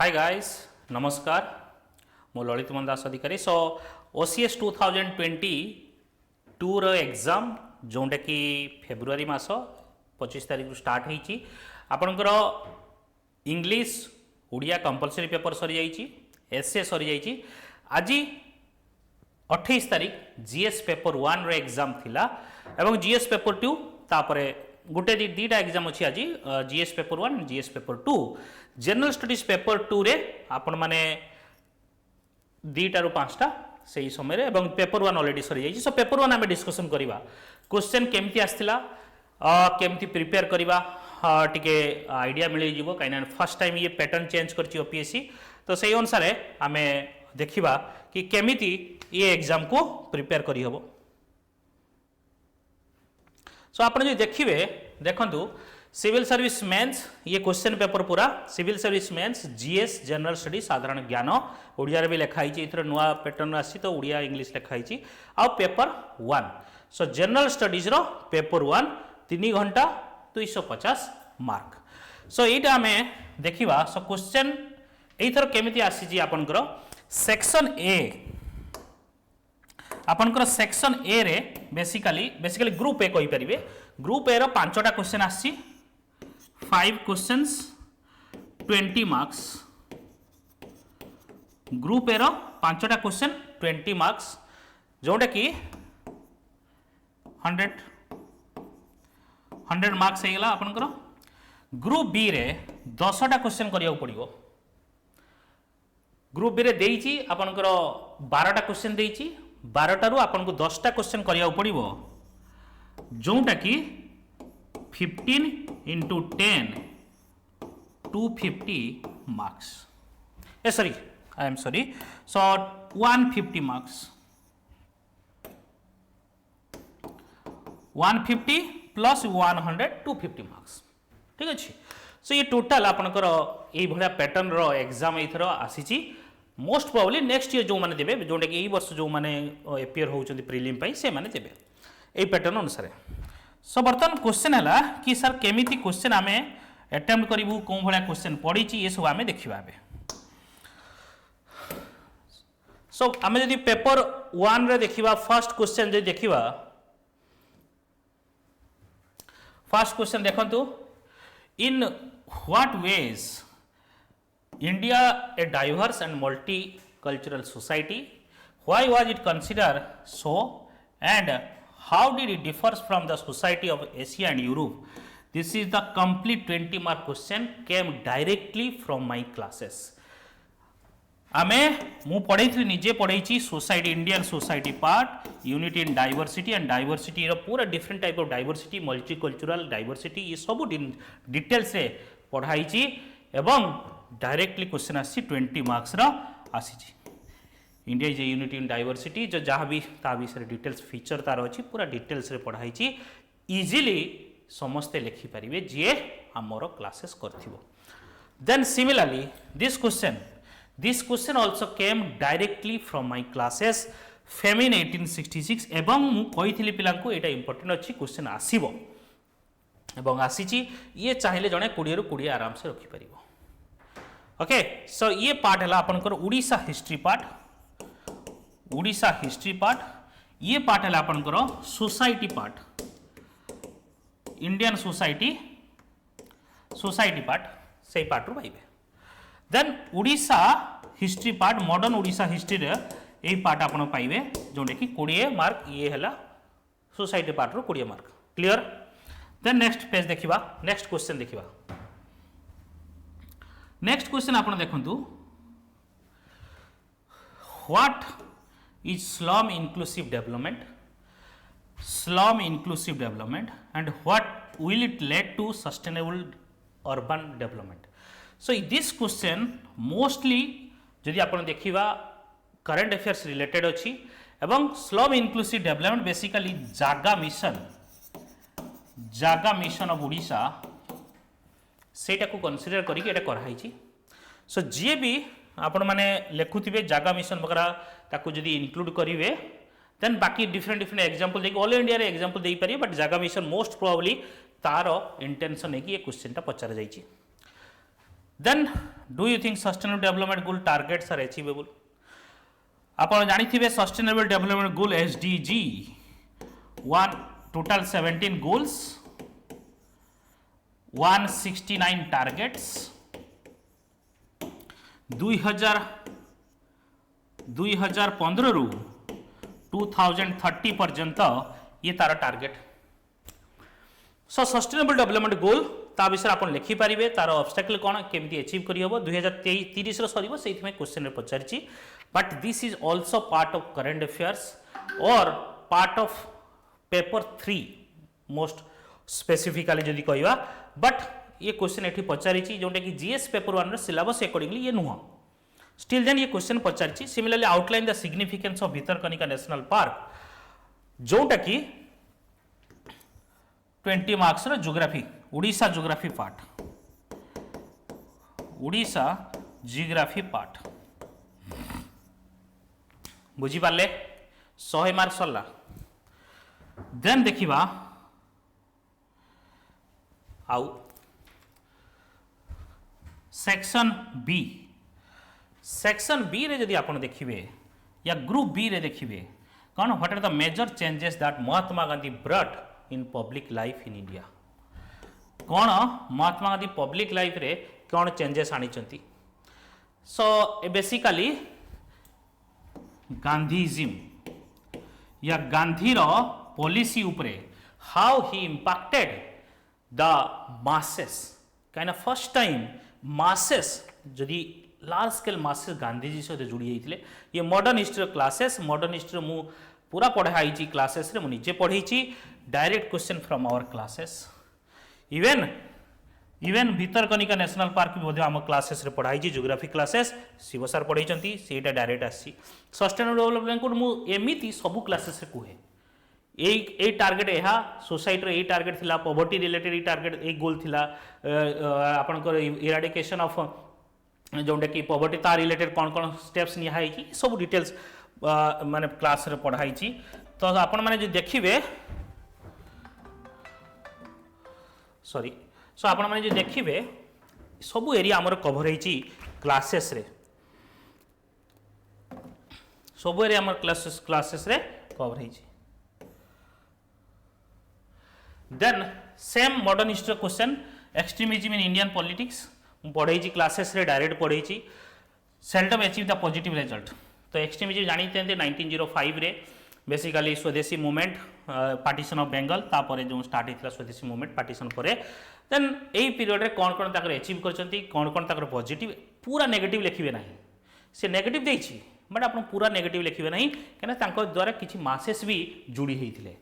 Hi guys नमस्कार मो ललित मोहन दास अधिकारी सो ओसीएस 2022 रो एग्जाम जोंटा कि फेब्रुआरी मास 25 तारिख स्टार्ट होईची आपनकर इंग्लिश उड़िया कंपलसरी पेपर सरी जाईची एसए सरी जाईची आज 28 तारिख जीएस पेपर 1 रो एग्जाम थिला एवं जीएस पेपर 2 तापरे गोटे दीटा एग्जाम अच्छी आज GS paper 1 GS paper 2 general studies paper 2 रे आपण माने दीटा रु पांचटा सही समय रे एवं पेपर 1 ऑलरेडी सरी जाई सो पेपर 1 आमे डिस्कशन करिवा क्वेश्चन केमती आस्तिला केमती प्रिपेयर करिवा टिके आइडिया मिली जीवो काइना फर्स्ट टाइम ये पैटर्न चेंज करची ओपीएससी तो सही अनुसार आमे देखिबा कि केमिति ये एग्जाम को प्रिपेयर करी हबो सो आपण जो देखिबे देखंतु सिविल सर्विस मेंस ये क्वेश्चन पेपर पूरा civil service mains GS general study साधारण ज्ञान ओडिया रे भी लिखाई छि इथर नुवा पैटर्न आसी तो ओडिया इंग्लिश लिखाई छि आ पेपर 1 सो जनरल स्टडीज रो पेपर 1 3 घंटा 250 मार्क सो एटा हमें देखिबा सो क्वेश्चन एथर केमिति आसी छि आपनकर सेक्शन ए आपनकर सेक्शन ए रे बेसिकली ग्रुप ए कहि परिबे ग्रुप ए रो पांचटा क्वेश्चन आसी 5 क्वेश्चंस 20 मार्क्स ग्रुप ए रो पांचटा क्वेश्चन 20 मार्क्स जोटा कि 100 मार्क्स हे गेला आपनकर ग्रुप बी रे 10टा क्वेश्चन करिया पड़िबो ग्रुप बी रे देइची आपनकर 12टा क्वेश्चन देइची 12 टारू आपनको 10टा क्वेश्चन करिया पड़िबो जोटा कि 15 into 10 250 marks sorry I am sorry so 150 marks 150 plus 100 250 marks ठीक अछि सो ये टोटल आपनकर एई भलिया पैटर्न रो एग्जाम एथरो आसीची मोस्ट प्रोबेबली नेक्स्ट ईयर जो माने देबे जोटा कि एई वर्ष जो माने अपियर होउचंदी प्रीलिम पई से माने देबे एई पैटर्न अनुसार सो बर्तन क्वेश्चन है कि सर केमिति क्वेश्चन आमे अटेम्प्ट करिवु कोन भलिया क्वेश्चन पड़ीची ये सब आमे देखिबा बे सो आमे जदि पेपर 1 रे देखिबा फर्स्ट क्वेश्चन जे देखिबा फर्स्ट क्वेश्चन देखंतु in what ways India a diverse and multicultural society why was it consider so and how did it differs from the society of Asia and Europe? This is the complete 20 mark question came directly from my classes. आमे मु पढ़ाई निजे पढ़ाई society Indian society part unity in diversity and diversity रो पूरा different type of diversity multicultural diversity ये सब details रे पढ़ाई एवं डायरेक्टली क्वेश्चन आसी 20 मार्क्स रो आसी India is A unity in diversity जो जहाँ भी ता विषय डिटेल्स फीचर तार अच्छी पूरा डिटेल्स रे पढ़ाई इजिली समस्ते लिखिपारे जी आमर क्लासेस करथिबो then similarly this question also came directly from my classes famine 1866 एवं मु कहिथिली पिलांको एटा इंपोर्टेंट अछि क्वेश्चन आसीबो एवं आसीची ये चाहिले जणे 20 रु 20 आराम से रखि परिबो ओके सो ये पार्ट हला आपनकर उड़ीसा हिस्ट्री पार्ट ये पार्ट है आपनकर society part Indian society part से पार्ट रू पाइबे then Orissa history part modern Orissa history रे ए पार्ट आपन पाइबे जोंडे कि 20 मार्क ये हला सोसाइटी पार्ट रू 20 mark clear then next page देखिबा नेक्स्ट क्वेश्चन देखिबा नेक्स्ट क्वेश्चन आपन देखंतु what is slum inclusive development and what will it lead to sustainable urban development so this question mostly जदि आपण देखिबा current affairs related अछि एवं slum inclusive development basically जागा मिशन ऑफ ओडिशा सेटा को कंसीडर करी एटा कराई छी सो जे भी आपण माने लेखुथिबे जागा मिशन वगैरह ताकू जदि इंक्लूड करिवे देन बाकी डिफरेंट एग्जांपल देखि ऑल इंडिया रे एग्जांपल देई पारि but Jaga mission most probably तार इंटेंशन है कि ये क्वेश्चन ता पचार जाईची then do you think sustainable development goal targets are achievable? आप जानी sustainable development goal SDG 1 total 17 goals 169 targets 2015 रु 2030 पर्यंत ये तार target. So sustainable development goal ता विषय आप लिखिपारे तार ऑब्स्टेकल कौन केमती अचीव करहब 2030 सर से क्वेश्चन में पचारि but this is also part of current affairs और part of paper 3 most specifically जदि कहवा बट ये क्वेश्चन ये पचारि जोटा कि जीएस पेपर 1 सिलेबस अकॉर्डिंगली ये नुह स्टिल देन ये क्वेश्चन पचारि। Similarly outline the significance of Bhitarkanika national park जोटा कि 20 मार्क्स रो geography Odisha geography part Odisha geography part बुझी पाले 100 मार्क सरला। देन देखिबा आउ सेक्शन बी रे जदि आपण देखिबे या ग्रुप बी रे देखिबे कौन what are the major changes that Mahatma Gandhi brought in public life in India कौन महात्मा गांधी पब्लिक लाइफ रे कौन चेंजेस आनी चंती। सो बेसिकली गांधीइज्म या गांधी रो पॉलिसी उपरे how he impacted the masses kind of first time masses जदि लार्ज स्केल मासेस गांधीजी सहित जोड़ी होते ये modern history classes modern history मु पूरा पढ़ाई क्लासेस रे मुझे पढ़ी direct question from our classes even Bhitarkanika national park भी आम क्लासेस रे पढ़ाई ज्योग्राफी क्लासेस शिव सार पढ़ाई से डायरेक्ट आसी सस्टेनेबल डेवलपमेंट को मुझे सब क्लासेस रे कहे ए टार्गेट यह सोसाइटी रे टार्गेट थिला पॉवर्टी रिलेटेड ए टार्गेट ए गोल थिला आपनकर इराडिकेशन ऑफ जोटा कि पॉवर्टी ता रिलेटेड कौन कौन स्टेप्स निहाई सब डिटेल्स माने क्लास रे पढ़ाई तो आपण माने जो देखिबे सॉरी सो आपण माने जो देखिबे सब एरिया हमर कवर होईची क्लासेस रे सब एरिया हमर क्लासेस रे कवर होईची। Then same modern history question extremism in Indian politics पढ़ाई क्लासेस रे डायरेक्ट पढ़ाई seldom achieve the positive result. तो एक्सट्रीमिज्म जानते 1905 रे बेसिकली स्वदेशी मूवमेंट पार्टीशन ऑफ बेंगल तापर जो स्टार्ट होता स्वदेशी मूवमेंट पार्टीशन पर देन यही पीरियड रे कौन कौन ताकर अचीव करछंती कौन कौन ताकर पॉजिटिव पूरा नेगेटिव लिखिबे नहीं से नेगेटिव देछि बट आपण पूरा नेगेटिव लिखिबे नहीं कना तांको द्वारा किछि मासेस भी जोड़ी होइथिले।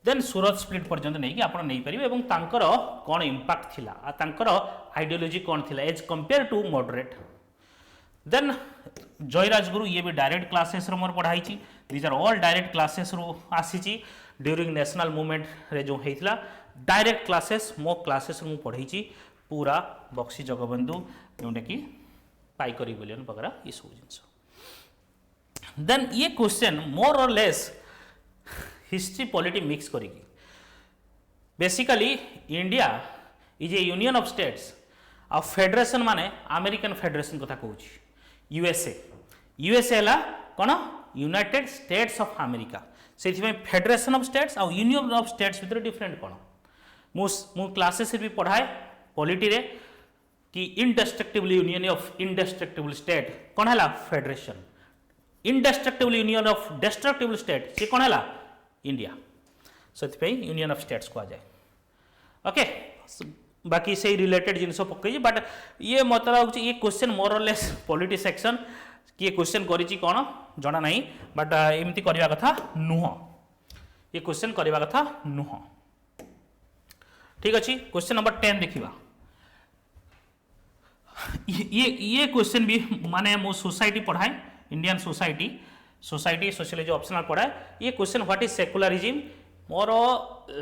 देन सूरत स्प्लिट पर्यंत नहीं कि आप नहीं पारे एवं तांकर कौन इंपैक्ट थिला आ तांकर आइडियोलॉजी कौन थिला as compare to moderate. Then जयराजगुरु ये भी डायरेक्ट क्लासेस रो मोर पढ़ाई these are all direct classes रो आसी ड्यूरिंग नेशनल मूवमेंट रे जो होइथिला डायरेक्ट क्लासेस मो क्लासेस रो पढ़ाई पूरा बक्सी जगबंधु जोटा कि पाइकरी बिलियन वगैरह ये सब जिनस। देन ये क्वेश्चन मोर और लेस हिस्ट्री पॉलिटी मिक्स करिकी basically India is a union of states आ फेडरेशन माने अमेरिकन फेडरेशन कथा कहूँ यूएसए है कौन यूनाइटेड स्टेट्स ऑफ अमेरिका से फेडरेशन ऑफ स्टेट्स आ यूनियन ऑफ स्टेट्स भितर डिफरेंट कौन मु क्लासेस भी पढ़ाए पॉलिटी रे कि indestructible union of indestructible state कौन है federation indestructible union of destructible state सी कौन है इंडिया से यूनियन ऑफ स्टेट्स कह जाए ओके बाकी से रिलेटेड जिन पकई बट ये मत लगे ये क्वेश्चन मोरलेस पॉलिटी सेक्शन किए क्वेश्चन करी कौन जना नहीं बट एमती करवा कथा नुह ये क्वेश्चन करवा कथा नुह ठीक अच्छे। क्वेश्चन नंबर 10 देखा ये क्वेश्चन भी माने मो सोसाइटी पढ़ाए इंडियन सोसाइटी सोशियोलॉजी ऑप्शनल पढ़ाए ये question what is secularism more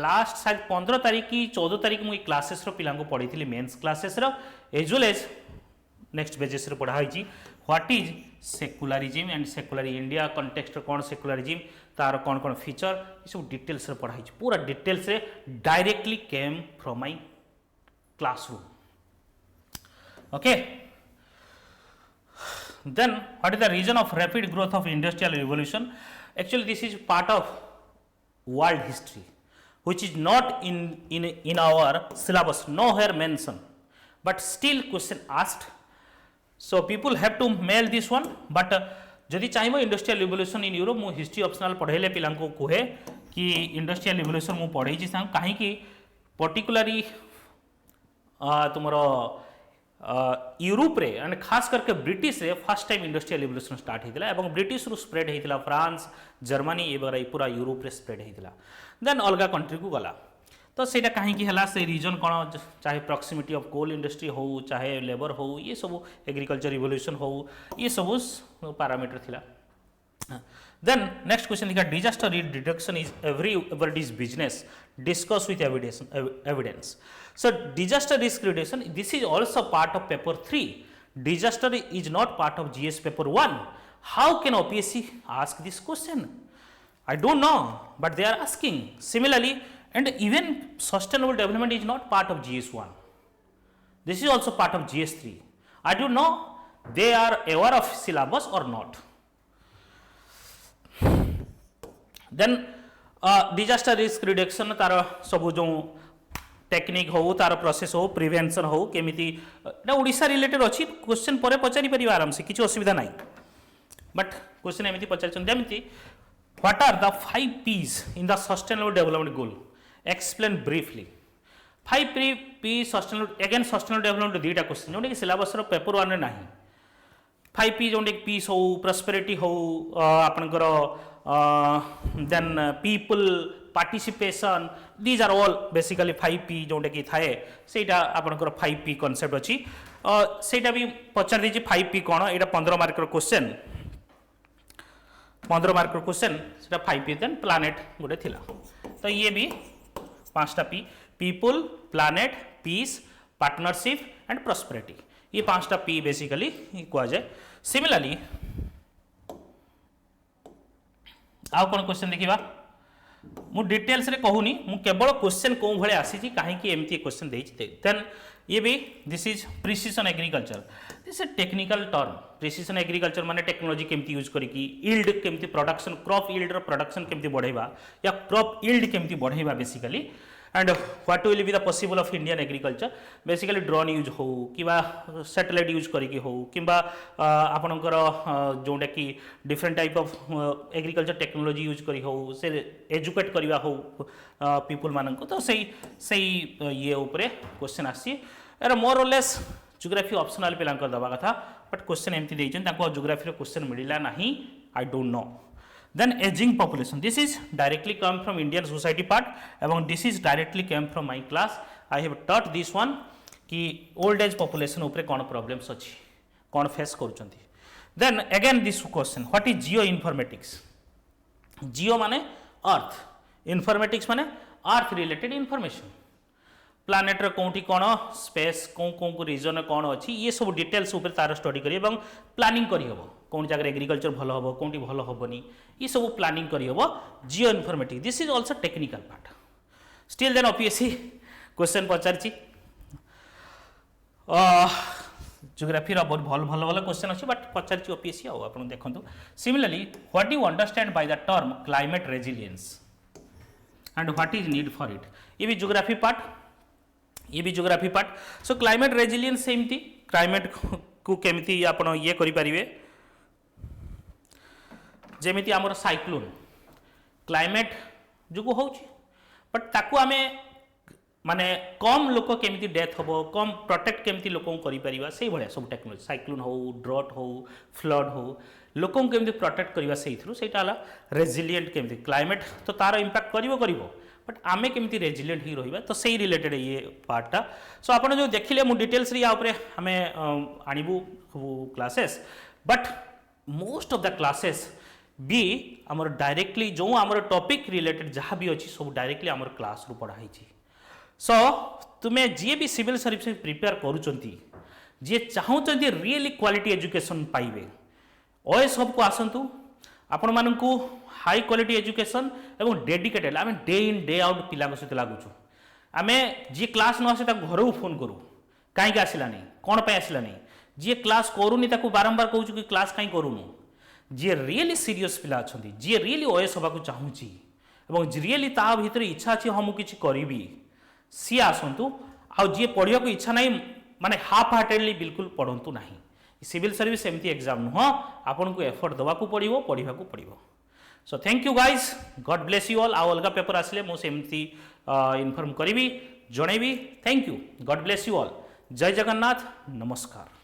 last शायद 15 तारीख कि 14 तारीख मुझे क्लासेस पिला पढ़ी थी mains classes as well as next batches पढ़ाई what is secularism and secular India context कौन सेकुलरिज्म तार कौन कौन फीचर ये सब डिटेल्स पढ़ाई पूरा details directly came from my classroom okay. Then what is the reason of rapid growth of industrial revolution? Actually this is part of world history which is not in our syllabus, nowhere mentioned, but still question asked. So people have to mail this one, but जदि चाहिए industrial revolution in Europe, मु history optional पढ़ेले पिला कहे कि industrial revolution मु पढ़े कहीं particularly तुमर यूरोप रे एंड खास करके ब्रिटिश रे first time industrial revolution start होता है, ब्रिटिश रु स्प्रेड होता फ्रांस जर्मनी ये पूरा यूरोप रे स्प्रेड होता, देन अलग कंट्री को गला। तो सेटा कहीं से रीजन कौन, चाहे प्रॉक्सिमिटी ऑफ कोल इंडस्ट्री हो, चाहे लेबर हो, ये सब एग्रीकल्चर रिवोल्यूशन हो, ये सब पैरामीटर थिला। देन नेक्स्ट क्वेश्चन लिखा, disaster reduction is everybody's business, discuss with evidence. So disaster risk reduction, this is also part of paper 3, disaster is not part of GS paper 1। How can OPSC ask this question? I don't know, but they are asking. Similarly, and even sustainable development is not part of GS1. This is also part of GS3. I don't know they are aware of syllabus or not. Then disaster risk reduction तार सब जो technique हो, तार process हो, prevention हो, केमिति एटा Odisha related अछि, question परे पचारि परिबा आराम से, किछि असुविधा नाही, बट क्वेश्चन एमिति पचारछन जेमिति what are the 5 P's in the sustainable development goal? Explain briefly. 5 P sustainable, again sustainable development दीटा क्वेश्चन जोंटे कि सिलेबस रो पेपर 1 रे नाही। 5 P जोंटे कि पीस हो, प्रॉस्पेरिटी हो, आपनकर then people participation, these are all basically 5 P जोंटे कि थाए, सेटा आपनकर 5 P कांसेप्ट अछि। सेटा भी पचार दीजिए 5 P कोन, एटा 15 मार्क रो question, 15 mark question, 5 P then planet गोटे थिला। तो ये भी 5टा P, people, planet, peace, partnership and prosperity, ये 5टा P बेसिकली कह जाए। सिमिलरली आउ कौन क्वेश्चन देखिबा, मु डिटेल्स रे कहूनी, मु केवल क्वेश्चन कौन भले आसी कहीं एमती क्वेश्चन देछि। देन ये भी this is precision agriculture, this is technical term. Precision agriculture माने टेक्नोलॉजी केमती यूज करिकी यील्ड केमती प्रोडक्शन, क्रॉप यील्ड रो प्रोडक्शन केमती बढ़ाइबा या क्रॉप यील्ड केमती बढ़ाइबा basically, and what will be the possible of Indian agriculture, basically drone use हो किबा सैटेलाइट यूज करिकी हो किबा आपनकर जोंडा कि different type of agriculture technology use करी हो, से एजुकेट करिवा हो पीपल माननको, तो सही ये ऊपर क्वेश्चन आसी। एरा मोर और लेस जियोग्राफी ऑप्शनल पे लांकर दबा कथा, बट क्वेश्चन एमती देइछन, ताको जियोग्राफी रो क्वेश्चन मिलिला नाही, I don't know. Then aging population, this is directly come from Indian society part, एवं this is directly came from my class. I have taught this one कि old age population ऊपर कौन problems अच्छी, कौन face करुचंती। Then again this question, what is geo informatics? Geo माने earth, informatics माने earth related information, planet रे कोठी कोन space को रीजन कोन अछि, ये सब डिटेल्स ऊपर तार स्टडी करी एवं प्लानिंग करी हबो, कोन जगह एग्रीकल्चर भलो हबो, कोंटी भलो हबोनी, ये सब प्लानिंग करी हबो। Geoinformatics, this is also technical part. Still then OPSC question पचारछि, जियोग्राफी रो बहुत भल भल क्वेश्चन अछि, बट पचारछि ओपीएससी आ आपण देखंतु। Similarly what do you understand by the term climate resilience and what is need for it, ये भी जियोग्राफी पार्ट, ये भी जियोग्राफी पार्ट। सो क्लाइमेट रेजिलियंस सेमती, क्लाइमेट को केमिति आपण ये करि परिबे, जेमिति हमर साइक्लोन क्लाइमेट जो को होछि, बट ताकू आमे माने कम लोक केमिति डेथ होबो, कम प्रोटेक्ट केमिति लोक करि परिबा, सेही भलिया सब टेक्नोलॉजी, साइक्लोन हो, ड्रॉट हो, फ्लड हो, लोक केमिति प्रोटेक्ट करिबा, सेही थ्रू सेटा हला रेजिलिएंट केमिति। क्लाइमेट तो तार इंपैक्ट करिवो, बट आमे केमिति रेजिलिएंट ही रहिबा, तो सेही रिलेटेड ये पार्टटा। सो आपण जो देखिले मु डिटेल्स रे या ऊपर हमें आनिबु classes, but most of the classes भी हमर डायरेक्टली जो हमर टॉपिक रिलेटेड जहाँ भी अच्छी सब डायरेक्टली हमर क्लास रु पढ़ाई। सो तुमे जी भी सिविल सर्विस प्रिपेयर करूचंती, जी चाहूचंती रियली क्वालिटी एजुकेशन पाइबे, ओए सब को आसंतु, आपण मानकू हाई क्वालिटी एजुकेशन एवं डेडिकेटेड, आम डे इन डे आउट पिला सहित लागुचु, आम जी क्लास न आसे घर फोन करूँ, कहीं आसला नहीं, कौन पे आसला नहीं, जी क्लास करूनी ताकू बारंबार कहूँ कि क्लास कहीं करूनु, जी रियली सीरियस पिला अच्छा जी रियली ओएस होगा चाहूँगी और रियली ता भीतर इच्छा अच्छी हाँ मुझे करी सी आसतु आ जी पढ़ा इच्छा ना माने हाफ हार्टेडली बिल्कुल पढ़ु ना। सिविल सर्विस एमती एग्जाम नुह, आपन को एफर्ट देवा पड़ो पढ़ा पड़ो। So thank you guys, God bless you all. अलग पेपर आसिले मुझे इनफॉर्म करी जनइबी। Thank you, God bless you all. जय जगन्नाथ, नमस्कार।